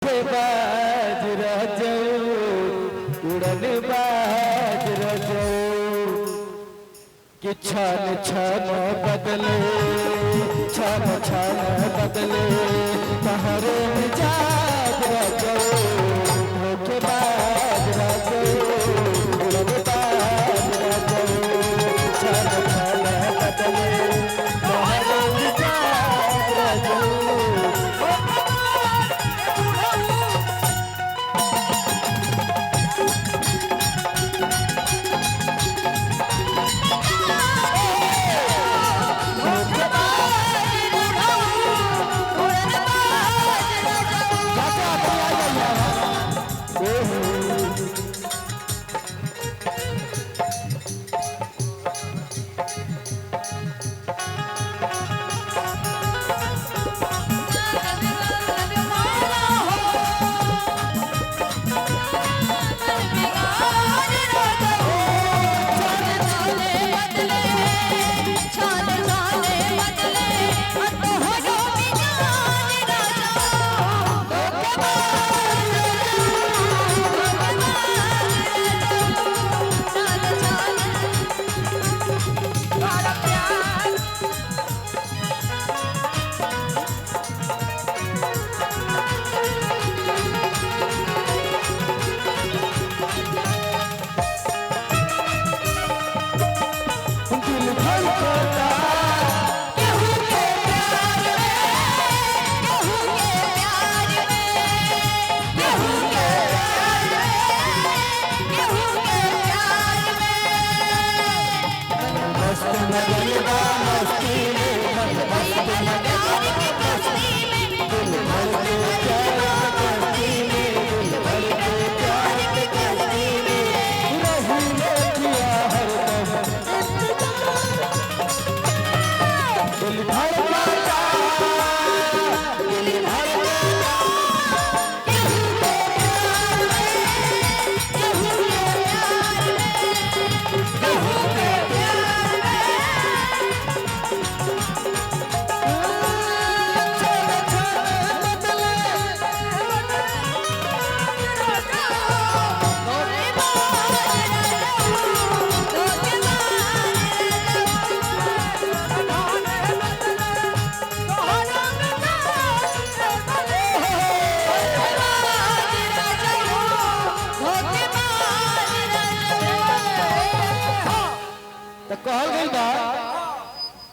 बाज रजो उड़न बाज रजो कि छन छन बदले छन छन बदले तहरे मिजाज रजो धोखेबाज रजो उड़न बाज रजो छन छन बदले तहरे मिजाज रजो।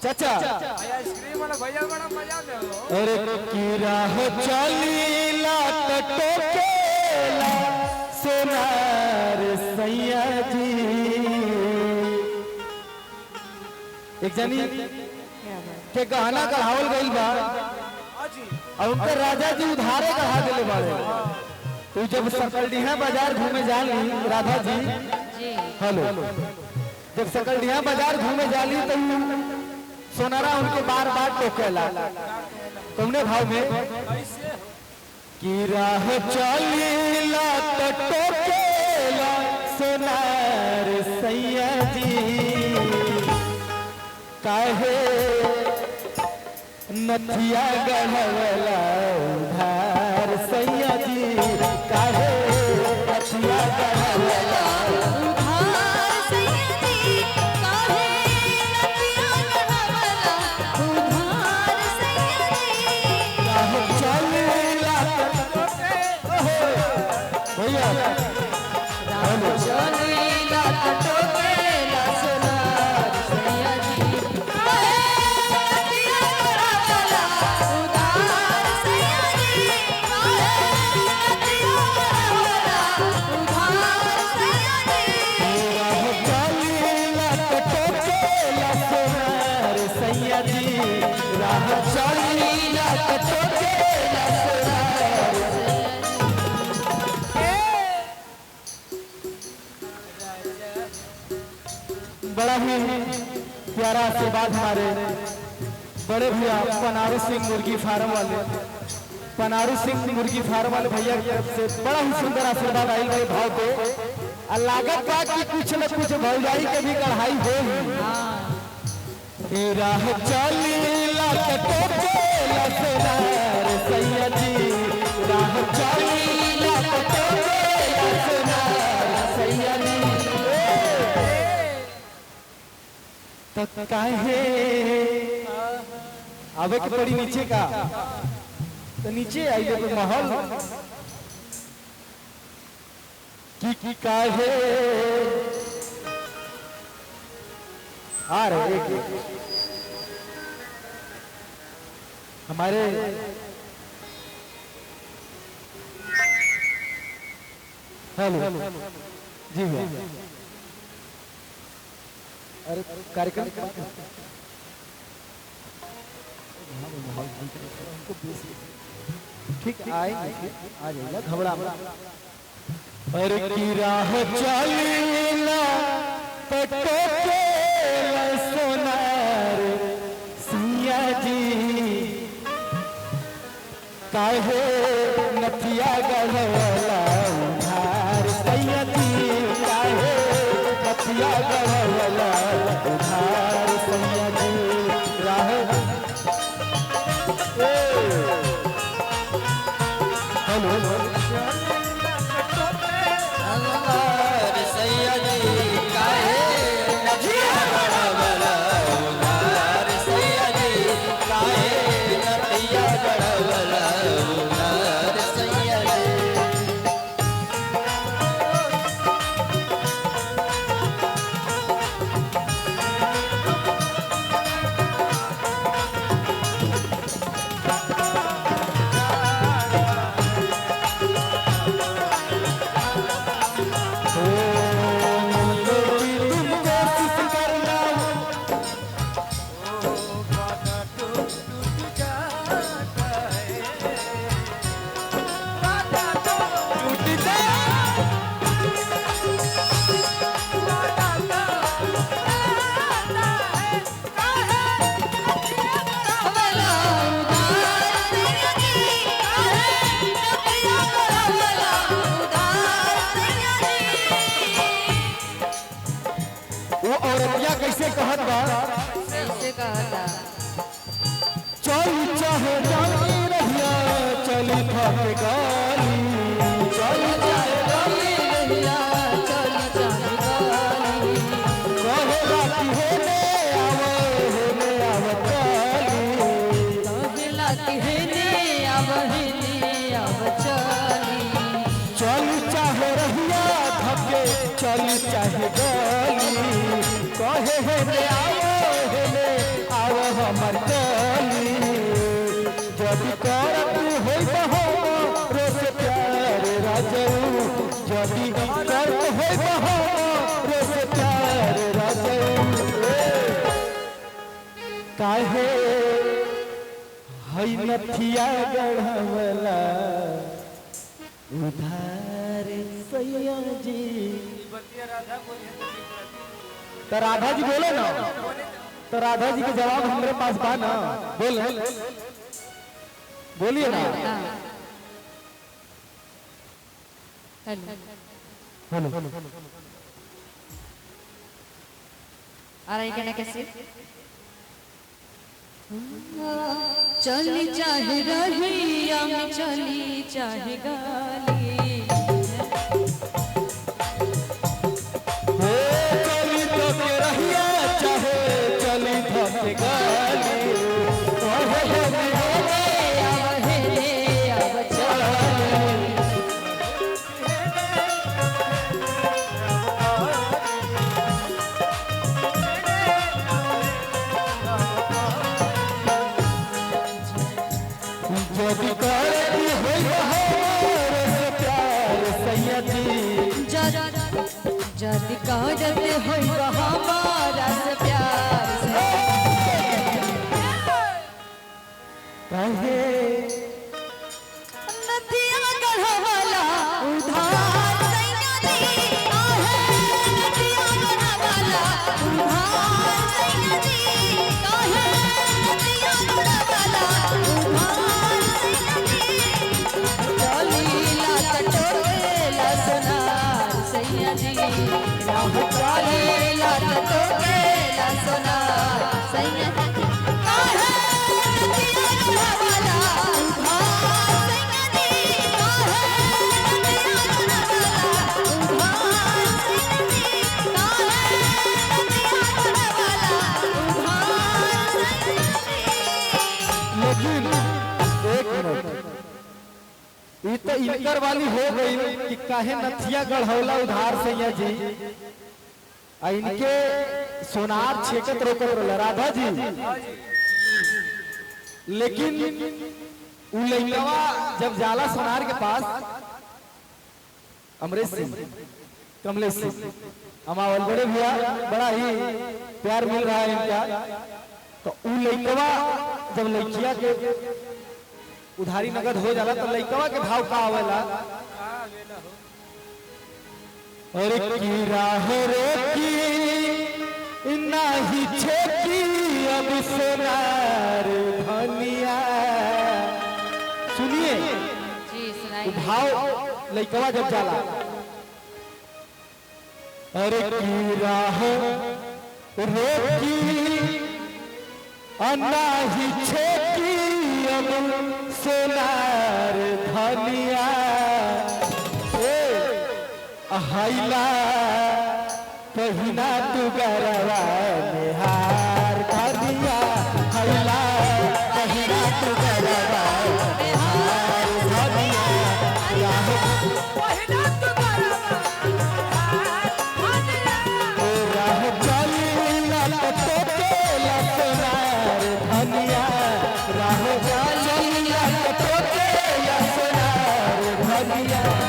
चाचा आइसक्रीम वाला भैया बड़ा मजा ले लो। अरे की राह चलीला टटोकेला सोनार सैया जी। एक जनी के गहना गढ़ावल गइल बा और उनके राजा जी उधारे गढ़ा देले बाड़े। तू जब सकलडीहा बाजार घूमे जाली राधा जी हेलो जब सकलडीहा बाजार घूमे जाली तो सोनारा उनके बार बार टोकेला तुमने भाव में की राह चलीला टटोकेला सोनार सैया जी काहे नथिया गढ़वला उधार सैया जी काहे नथिया गढ़वला बड़ा ही प्यारा आशीर्वाद हमारे बड़े भैया पनारू सिंह मुर्गी फार्म वाले भैया की तरफ से बड़ा ही सुंदर आशीर्वाद आई गए भाव पे लागत बा कि कुछ न कुछ भौजाई के भी कढ़ाई हो राह चलीला टटोकेला सोनार सैया जी राह चली तो काहे आवे के पड़ी नीचे का, तो नीचे आइए तो महल की काहे आ रहे हमारे हेलो जी भैया। अरे कार्यक्रम ठीक आएंगे, आ जाएगा, घबरा मत। अरे की राह चलीला पटके सोनार सिया जी काहे नथिया गढ़वला उधार सैया जी काहे नथिया गढ़वला उधार सैया जी राह हेलो सैया जी काहे नथिया गढ़वला उधार सैया जी काहे नथिया गढ़वला उधार सैया जी। वो औरतिया कैसे कहत बा, कैसे कहता चल चाहे जानी रहिया चली थके गाली चल चाहे जानी रहिया चली चली गाली कहेला कि हेने आवत गाली कहेला कि हेने आव चली चल चाहे रहिया थके चल चाहे गाली कहे हेने आओ हमर गाली जदि करत होई बहो रोस प्यार राजऊ जदि करत होई बहो रोस प्यार राजऊ काहे हई नथिया गढ़वला उधार सैया जी। तो राधा जी बोले ना, तो राधा जी के जवाब हमारे पास बा ना, बोल बोलिए ना। हेलो आ रही कहना कैसे चली चाहे रहिया में चली चाहे गाली चली तो के रहिया चाहे चली धके गाली जदि करती होई बहार प्यार सैया जी जदि कहते होई हमारा से प्यार से काहे नथिया गढ़वला उधार सैया जी काहे नथिया गढ़वला उधार सैया जी काहे नथिया गढ़वला उधार सैया जी चलीला कटोरेला सोनार सैया जी राह चलीला कटोरेला सोनार सैया जी काहे नथिया गढ़वला उधार सैया जी काहे नथिया गढ़वला उधार सैया जी काहे नथिया गढ़वला ये तो इनकर वाली हो गई कि काहे नथिया गढ़ौला उधार से या जी आ इनके सोनार छेकत रोकत रहला राधा जी। लेकिन उ लइकवा जब जाला सोनार के पास अमरेश सिंह कमलेश सिंह हमारे बड़े भैया बड़ा ही प्यार मिल रहा है इनका। तो उ लइकवा जब लइकिया के उधारी नगद हो जाला तो लइकवा के भाव का आवेला अरे की राह रे की नाही छेकी अब सोनार धनिया। सुनिए जी सुनाइए। भाव लइकवा जब जाला अरे की राह रोकी अनाही छेकी अब सोनार धनिया। हाइला पहिना तू गरवा निहार धनिया। हाइला पहिना तू गरवा निहार धनिया। पहिना तू गरवा राह चली लटके लसनार धनिया। राह चली लटके लसनार धनिया।